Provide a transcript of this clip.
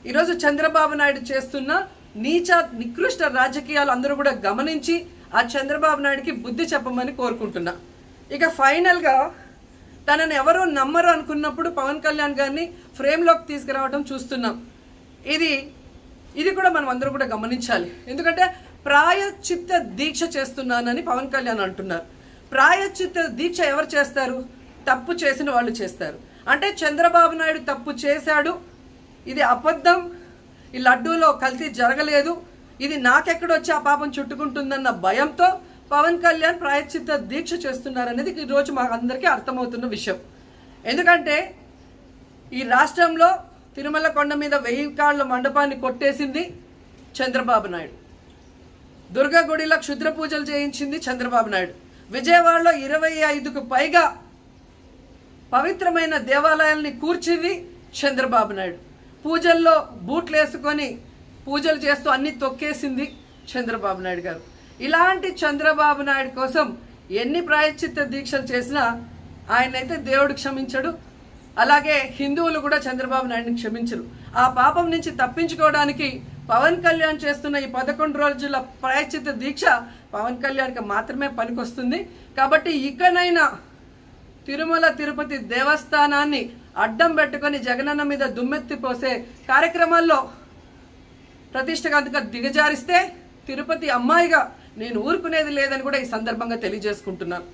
ఈరోజు చంద్రబాబు నాయుడు చేస్తున్న నీచ నికృష్ట రాజకీయాలు అందరూ కూడా గమనించి ఆ చంద్రబాబు నాయుడుకి బుద్ధి చెప్పమని కోరుకుంటున్నా. ఇక ఫైనల్గా తనని ఎవరో నమ్మరు అనుకున్నప్పుడు పవన్ కళ్యాణ్ గారిని ఫ్రేమ్లోకి తీసుకురావడం చూస్తున్నాం. ఇది కూడా మనం అందరూ కూడా గమనించాలి. ఎందుకంటే ప్రాయశ్చిత్త దీక్ష చేస్తున్నానని పవన్ కళ్యాణ్ అంటున్నారు. ప్రాయశ్చిత్త దీక్ష ఎవరు చేస్తారు? తప్పు చేసిన వాళ్ళు చేస్తారు. అంటే చంద్రబాబు నాయుడు తప్పు చేశాడు, ఇది అబద్ధం, ఈ లడ్డూలో కల్తీ జరగలేదు, ఇది నాకెక్కడొచ్చి ఆ పాపం చుట్టుకుంటుందన్న భయంతో పవన్ కళ్యాణ్ ప్రాయశ్చిత్త దీక్ష చేస్తున్నారనేది ఈరోజు మాకు అందరికీ అర్థమవుతున్న విషయం. ఎందుకంటే ఈ రాష్ట్రంలో తిరుమల కొండ మీద 1000 కాళ్ళ మండపాన్ని కొట్టేసింది చంద్రబాబు నాయుడు. దుర్గా గుడిలో క్షుద్ర పూజలు చేయించింది చంద్రబాబు నాయుడు. విజయవాడలో 25కు పైగా పవిత్రమైన దేవాలయాల్ని కూర్చింది చంద్రబాబు నాయుడు. పూజల్లో బూట్లు వేసుకొని పూజలు చేస్తూ అన్ని తొక్కేసింది చంద్రబాబు నాయుడు గారు. ఇలాంటి చంద్రబాబు నాయుడు కోసం ఎన్ని ప్రాయశ్చిత్త దీక్షలు చేసినా ఆయనైతే దేవుడు క్షమించడు, అలాగే హిందువులు కూడా చంద్రబాబు నాయుడిని క్షమించరు. ఆ పాపం నుంచి తప్పించుకోవడానికి పవన్ కళ్యాణ్ చేస్తున్న ఈ 11 రోజుల ప్రాయశ్చిత్త దీక్ష పవన్ కళ్యాణ్కి మాత్రమే పనికొస్తుంది. కాబట్టి ఇకనైనా తిరుమల తిరుపతి దేవస్థానాన్ని అడ్డం పెట్టుకొని జగనన్న మీద దుమ్మెత్తి పోసే కార్యక్రమాల్లో ప్రతిష్టగా దిగజారిస్తే తిరుపతి అమ్మాయిగా నేను ఊరుకునేది లేదని కూడా ఈ సందర్భంగా తెలియజేసుకుంటున్నాను.